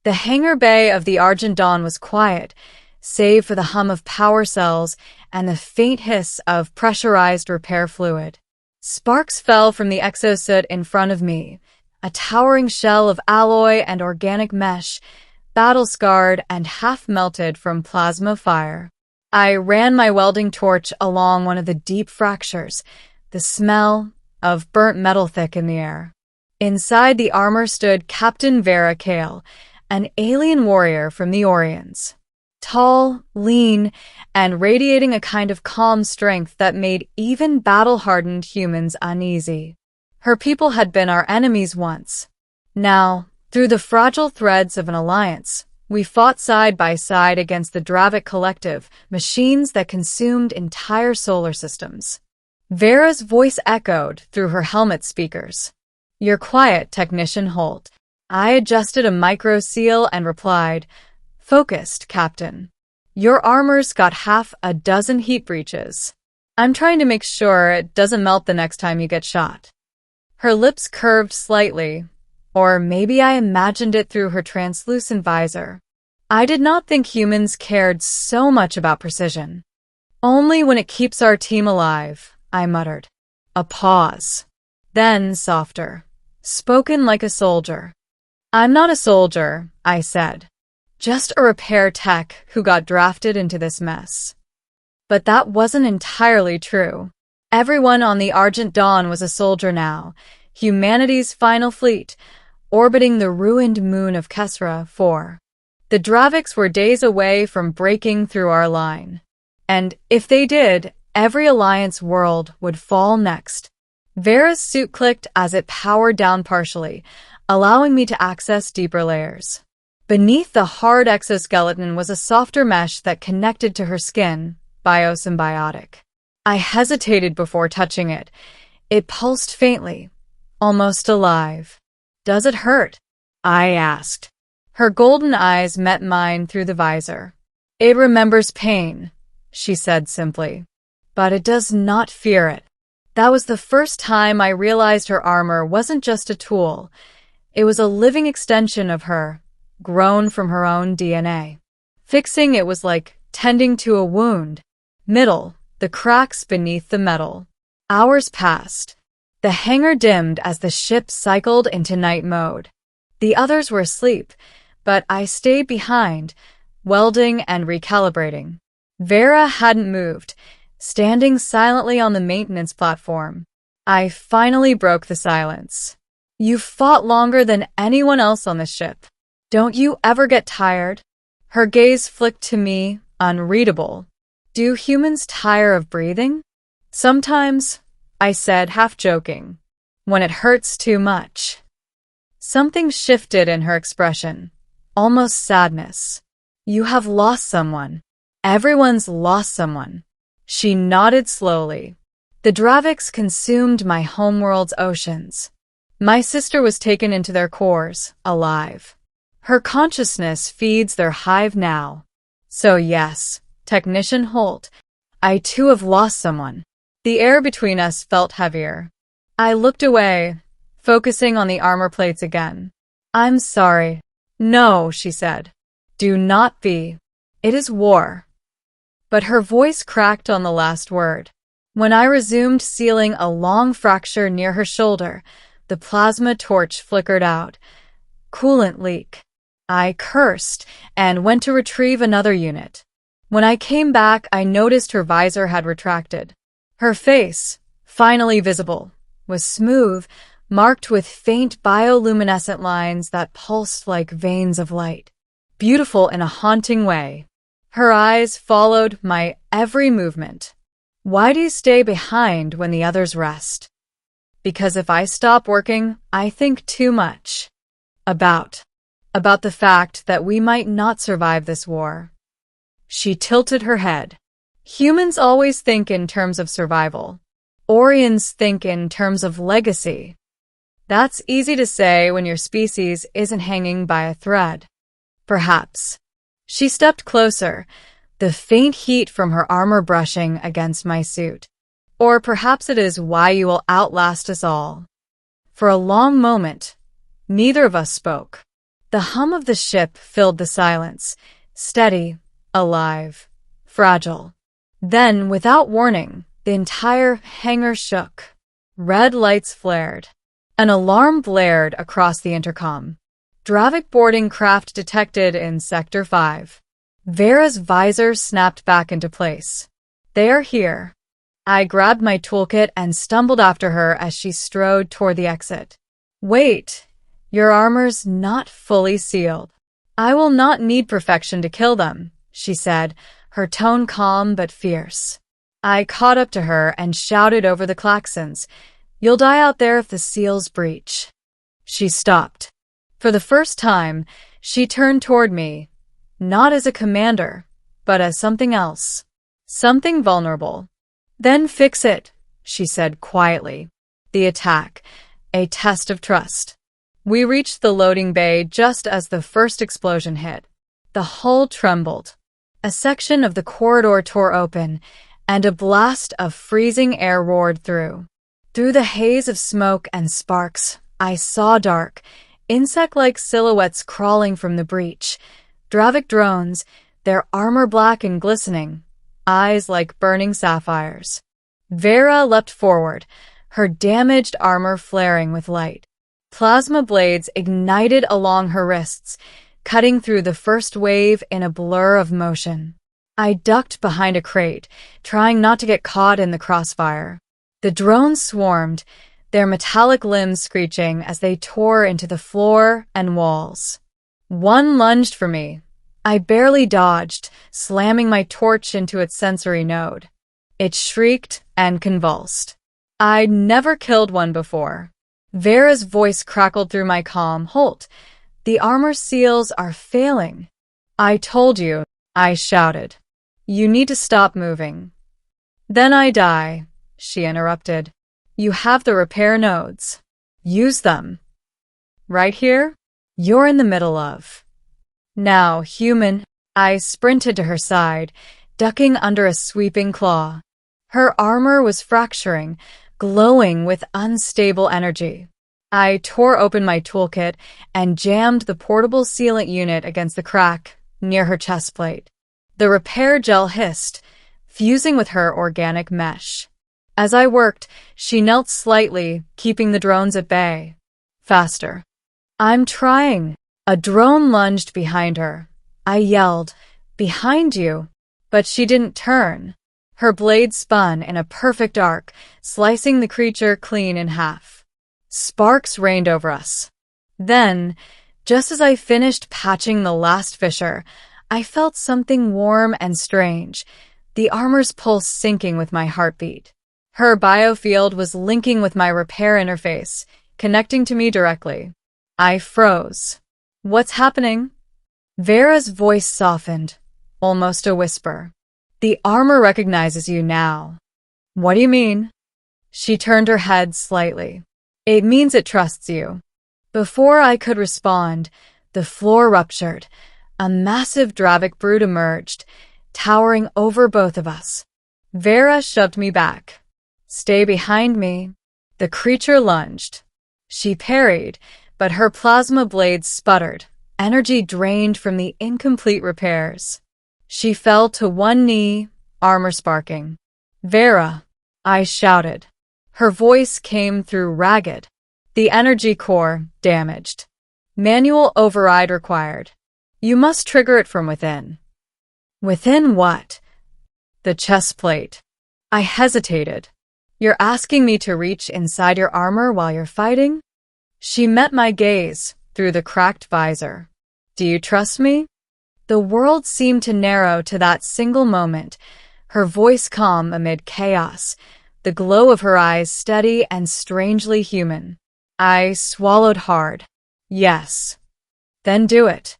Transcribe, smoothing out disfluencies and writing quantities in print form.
The hangar bay of the Argent Dawn was quiet, save for the hum of power cells and the faint hiss of pressurized repair fluid. Sparks fell from the exosuit in front of me, a towering shell of alloy and organic mesh, battle-scarred and half-melted from plasma fire. I ran my welding torch along one of the deep fractures, the smell of burnt metal thick in the air. Inside the armor stood Captain Vera Kale, an alien warrior from the Orions. Tall, lean, and radiating a kind of calm strength that made even battle-hardened humans uneasy. Her people had been our enemies once. Now, through the fragile threads of an alliance, we fought side by side against the Dravik collective, machines that consumed entire solar systems. Vera's voice echoed through her helmet speakers. "You're quiet, Technician Holt." I adjusted a micro-seal and replied, "Focused, Captain. Your armor's got half a dozen heat breaches. I'm trying to make sure it doesn't melt the next time you get shot." Her lips curved slightly, or maybe I imagined it through her translucent visor. I did not think humans cared so much about precision. "Only when it keeps our team alive," I muttered. A pause. Then softer. Spoken like a soldier. "I'm not a soldier," I said. "Just a repair tech who got drafted into this mess." But that wasn't entirely true. Everyone on the Argent Dawn was a soldier now, humanity's final fleet, orbiting the ruined moon of Kesra 4. The Draviks were days away from breaking through our line. And if they did, every Alliance world would fall next. Vera's suit clicked as it powered down partially, allowing me to access deeper layers. Beneath the hard exoskeleton was a softer mesh that connected to her skin, biosymbiotic. I hesitated before touching it. It pulsed faintly, almost alive. "Does it hurt?" I asked. Her golden eyes met mine through the visor. "It remembers pain," she said simply. "But it does not fear it." That was the first time I realized her armor wasn't just a tool. It was a living extension of her, grown from her own DNA. Fixing it was like tending to a wound. The cracks beneath the metal. Hours passed. The hangar dimmed as the ship cycled into night mode. The others were asleep, but I stayed behind, welding and recalibrating. Vera hadn't moved, standing silently on the maintenance platform. I finally broke the silence. "You've fought longer than anyone else on this ship. Don't you ever get tired?" Her gaze flicked to me, unreadable. "Do humans tire of breathing?" "Sometimes," I said, half joking. "When it hurts too much." Something shifted in her expression, almost sadness. "You have lost someone. Everyone's lost someone." She nodded slowly. "The Draviks consumed my homeworld's oceans. My sister was taken into their cores, alive. Her consciousness feeds their hive now. So yes, Technician Holt, I too have lost someone." The air between us felt heavier. I looked away, focusing on the armor plates again. "I'm sorry." "No," she said. "Do not be. It is war." But her voice cracked on the last word. When I resumed sealing a long fracture near her shoulder, the plasma torch flickered out. "Coolant leak." I cursed and went to retrieve another unit. When I came back, I noticed her visor had retracted. Her face, finally visible, was smooth, marked with faint bioluminescent lines that pulsed like veins of light. Beautiful in a haunting way. Her eyes followed my every movement. "Why do you stay behind when the others rest?" "Because if I stop working, I think too much. About the fact that we might not survive this war." She tilted her head. "Humans always think in terms of survival. Orions think in terms of legacy. That's easy to say when your species isn't hanging by a thread." "Perhaps." She stepped closer, the faint heat from her armor brushing against my suit. "Or perhaps it is why you will outlast us all." For a long moment, neither of us spoke. The hum of the ship filled the silence, steady, alive, fragile. Then, without warning, the entire hangar shook. Red lights flared. An alarm blared across the intercom. Dravik boarding craft detected in Sector 5. Vera's visor snapped back into place. They are here. I grabbed my toolkit and stumbled after her as she strode toward the exit. Wait, your armor's not fully sealed. I will not need perfection to kill them, she said, her tone calm but fierce. I caught up to her and shouted over the klaxons, "You'll die out there if the seals breach." She stopped. For the first time, she turned toward me, not as a commander, but as something else. Something vulnerable. "Then fix it," she said quietly. The attack, a test of trust. We reached the loading bay just as the first explosion hit. The hull trembled. A section of the corridor tore open, and a blast of freezing air roared through. Through the haze of smoke and sparks, I saw dark, insect-like silhouettes crawling from the breach. Dravik drones, their armor black and glistening, eyes like burning sapphires. Vera leapt forward, her damaged armor flaring with light. Plasma blades ignited along her wrists, cutting through the first wave in a blur of motion. I ducked behind a crate, trying not to get caught in the crossfire. The drones swarmed, their metallic limbs screeching as they tore into the floor and walls. One lunged for me. I barely dodged, slamming my torch into its sensory node. It shrieked and convulsed. I'd never killed one before. Vera's voice crackled through my comm. "Holt, the armor seals are failing." "I told you," I shouted. "You need to stop moving." "Then I die," she interrupted. "You have the repair nodes. Use them." "Right here? You're in the middle of." "Now, human." I sprinted to her side, ducking under a sweeping claw. Her armor was fracturing, glowing with unstable energy. I tore open my toolkit and jammed the portable sealant unit against the crack near her chest plate. The repair gel hissed, fusing with her organic mesh. As I worked, she knelt slightly, keeping the drones at bay. "Faster." "I'm trying." A drone lunged behind her. I yelled, "Behind you!" But she didn't turn. Her blade spun in a perfect arc, slicing the creature clean in half. Sparks rained over us. Then, just as I finished patching the last fissure, I felt something warm and strange, the armor's pulse syncing with my heartbeat. Her biofield was linking with my repair interface, connecting to me directly. I froze. "What's happening?" Vera's voice softened, almost a whisper. "The armor recognizes you now." "What do you mean?" She turned her head slightly. "It means it trusts you." Before I could respond, the floor ruptured. A massive Dravik brute emerged, towering over both of us. Vera shoved me back. "Stay behind me." The creature lunged. She parried, but her plasma blades sputtered, energy drained from the incomplete repairs. She fell to one knee, armor sparking. "Vera," I shouted. Her voice came through ragged. "The energy core damaged. Manual override required. You must trigger it from within." "Within what?" "The chest plate." I hesitated. "You're asking me to reach inside your armor while you're fighting?" She met my gaze through the cracked visor. "Do you trust me?" The world seemed to narrow to that single moment, her voice calm amid chaos, the glow of her eyes steady and strangely human. I swallowed hard. "Yes." "Then do it."